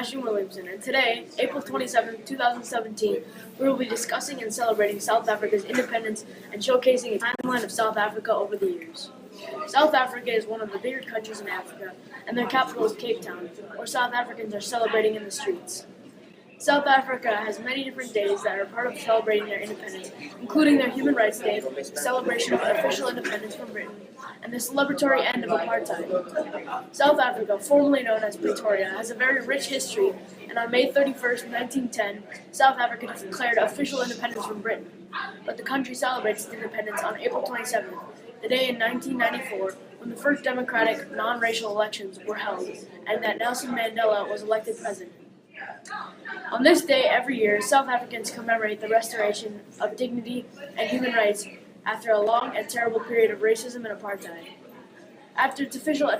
Sebastian Williamson, and today, April 27, 2017, we will be discussing and celebrating South Africa's independence and showcasing a timeline of South Africa over the years. South Africa is one of the bigger countries in Africa, and their capital is Cape Town, where South Africans are celebrating in the streets. South Africa has many different days that are part of celebrating their independence, including their Human Rights Day, the celebration of official independence from Britain, and the celebratory end of apartheid. South Africa, formerly known as Pretoria, has a very rich history, and on May 31st, 1910, South Africa declared official independence from Britain. But the country celebrates its independence on April 27th, the day in 1994 when the first democratic, non-racial elections were held, and that Nelson Mandela was elected president. On this day every year, South Africans commemorate the restoration of dignity and human rights after a long and terrible period of racism and apartheid. After its official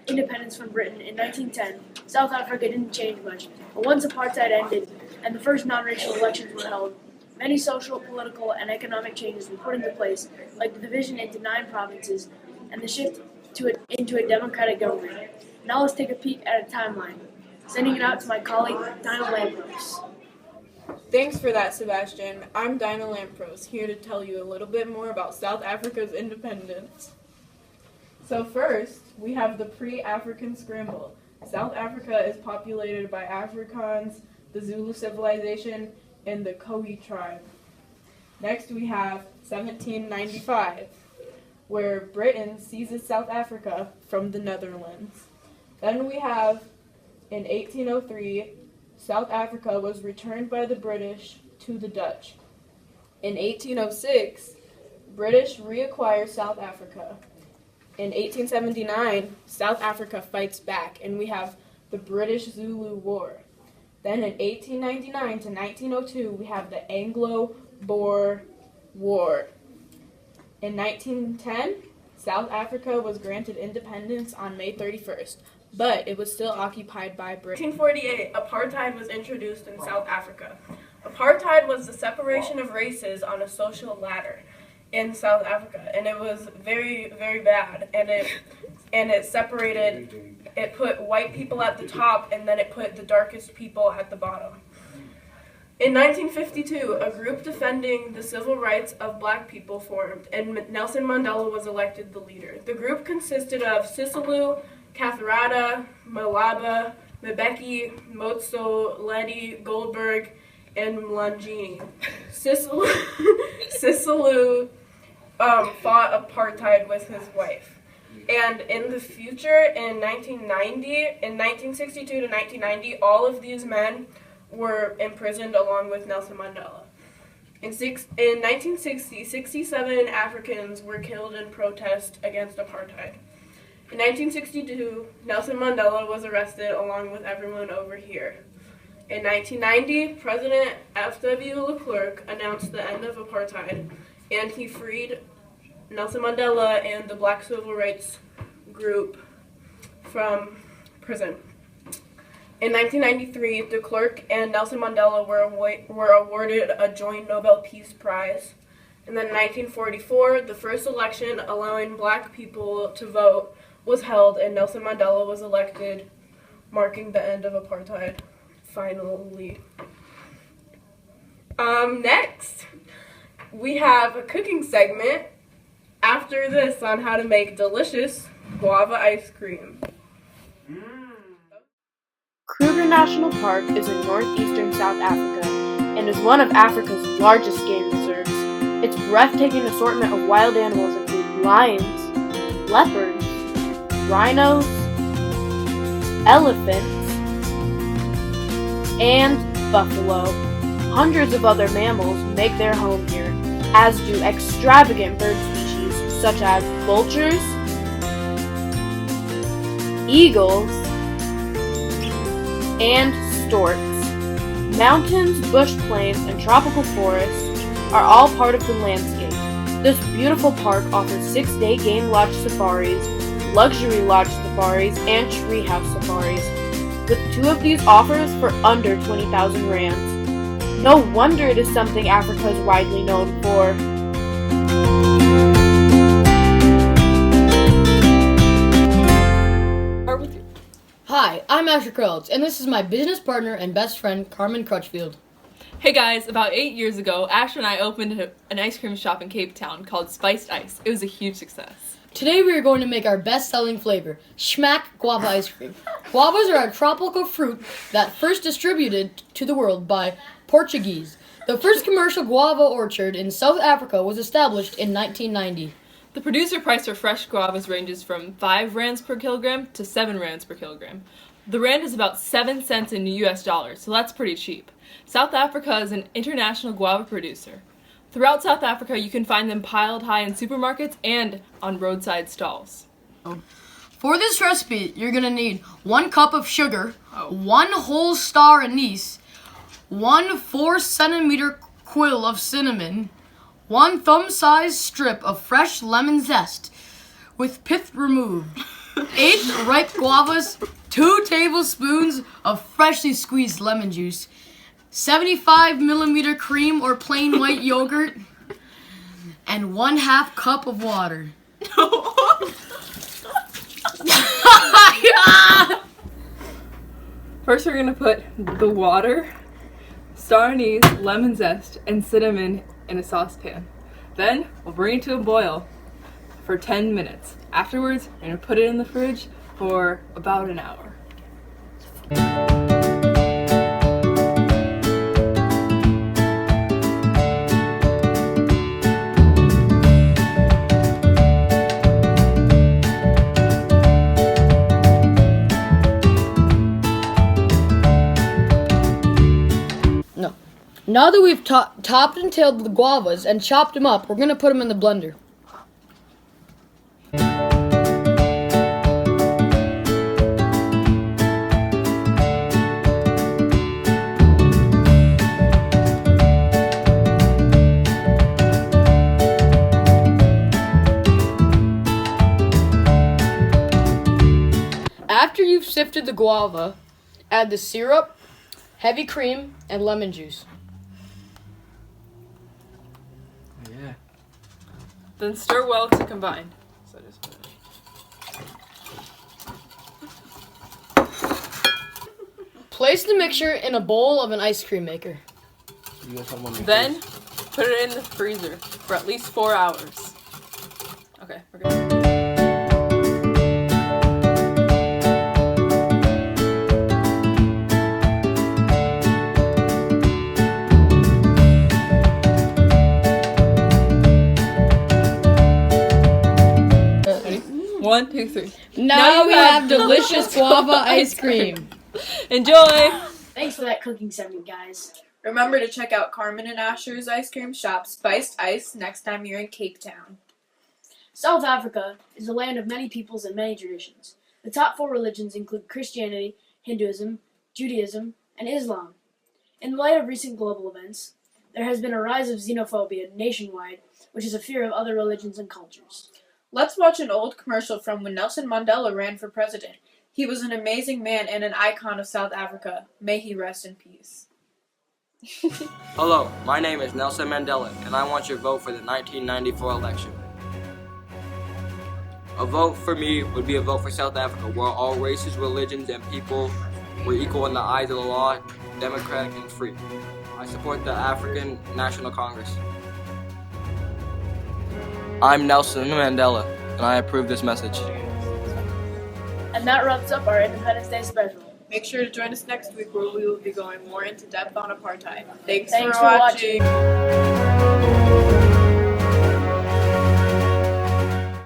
independence from Britain in 1910, South Africa didn't change much, but once apartheid ended and the first non-racial elections were held, many social, political, and economic changes were put into place, like the division into 9 provinces and the shift into a democratic government. Now let's take a peek at a timeline. Sending it out to my colleague, Dinah Lampros. Thanks for that, Sebastian. I'm Dinah Lampros, here to tell you a little bit more about South Africa's independence. So first, we have the pre-African scramble. South Africa is populated by Afrikaans, the Zulu civilization, and the Khoi tribe. Next, we have 1795, where Britain seizes South Africa from the Netherlands. Then we have in 1803, South Africa was returned by the British to the Dutch. In 1806, British reacquire South Africa. In 1879, South Africa fights back, and we have the British-Zulu War. Then in 1899 to 1902, we have the Anglo-Boer War. In 1910, South Africa was granted independence on May 31st. But it was still occupied by Britain. 1948, apartheid was introduced in South Africa. Apartheid was the separation of races on a social ladder in South Africa, and it was very, very bad. And it separated. It put white people at the top, and then it put the darkest people at the bottom. In 1952, a group defending the civil rights of black people formed, and Nelson Mandela was elected the leader. The group consisted of Sisulu, Catharata, Malaba, Mbeki, Motso, Letty, Goldberg, and Mlangeni. Sisulu fought apartheid with his wife. And in the future, in 1962 to 1990, all of these men were imprisoned along with Nelson Mandela. In 1960, 67 Africans were killed in protest against apartheid. In 1962, Nelson Mandela was arrested along with everyone over here. In 1990, President F.W. de Klerk announced the end of apartheid, and he freed Nelson Mandela and the Black Civil Rights Group from prison. In 1993, de Klerk and Nelson Mandela were awarded a joint Nobel Peace Prize. And then in 1944, the first election allowing black people to vote was held, and Nelson Mandela was elected, marking the end of apartheid, finally. Next, we have a cooking segment after this on how to make delicious guava ice cream. Kruger National Park is in northeastern South Africa and is one of Africa's largest game reserves. Its breathtaking assortment of wild animals include lions, leopards, rhinos, elephants, and buffalo. Hundreds of other mammals make their home here, as do extravagant bird species such as vultures, eagles, and storks. Mountains, bush plains, and tropical forests are all part of the landscape. This beautiful park offers 6-day game lodge safaris, luxury lodge safaris, and treehouse safaris, with 2 of these offers for under 20,000 rands. No wonder it is something Africa is widely known for. Hi, I'm Asher Krelitz, and this is my business partner and best friend, Carmen Crutchfield. Hey guys, about 8 years ago, Asher and I opened an ice cream shop in Cape Town called Spiced Ice. It was a huge success. Today we are going to make our best-selling flavor, Schmack Guava ice cream. Guavas are a tropical fruit that first distributed to the world by Portuguese. The first commercial guava orchard in South Africa was established in 1990. The producer price for fresh guavas ranges from 5 rands per kilogram to 7 rands per kilogram. The rand is about 7 cents in US dollars, so that's pretty cheap. South Africa is an international guava producer. Throughout South Africa, you can find them piled high in supermarkets and on roadside stalls. For this recipe, you're going to need 1 cup of sugar, 1 whole star anise, 1 4-centimeter quill of cinnamon, 1 thumb-sized strip of fresh lemon zest with pith removed, 8 ripe guavas, 2 tablespoons of freshly squeezed lemon juice, 75 millimeter cream or plain white yogurt, and 1/2 cup of water. First, we're going to put the water, star anise, lemon zest, and cinnamon in a saucepan. Then, we'll bring it to a boil for 10 minutes. Afterwards, we're going to put it in the fridge for about an hour. Now that we've topped and tailed the guavas and chopped them up, we're going to put them in the blender. After you've sifted the guava, add the syrup, heavy cream, and lemon juice. Then stir well to combine. Place the mixture in a bowl of an ice cream maker. Then put it in the freezer for at least 4 hours. Okay, we're good. One, two, three. Now we have delicious guava ice cream. Enjoy! Thanks for that cooking segment, guys. Remember to check out Carmen and Asher's ice cream shop, Spiced Ice, next time you're in Cape Town. South Africa is the land of many peoples and many traditions. The top 4 religions include Christianity, Hinduism, Judaism, and Islam. In light of recent global events, there has been a rise of xenophobia nationwide, which is a fear of other religions and cultures. Let's watch an old commercial from when Nelson Mandela ran for president. He was an amazing man and an icon of South Africa. May he rest in peace. Hello, my name is Nelson Mandela, and I want your vote for the 1994 election. A vote for me would be a vote for South Africa, where all races, religions, and people were equal in the eyes of the law, democratic, and free. I support the African National Congress. I'm Nelson Mandela, and I approve this message. And that wraps up our Independence Day special. Make sure to join us next week where we will be going more into depth on apartheid. Thanks Thanks for watching.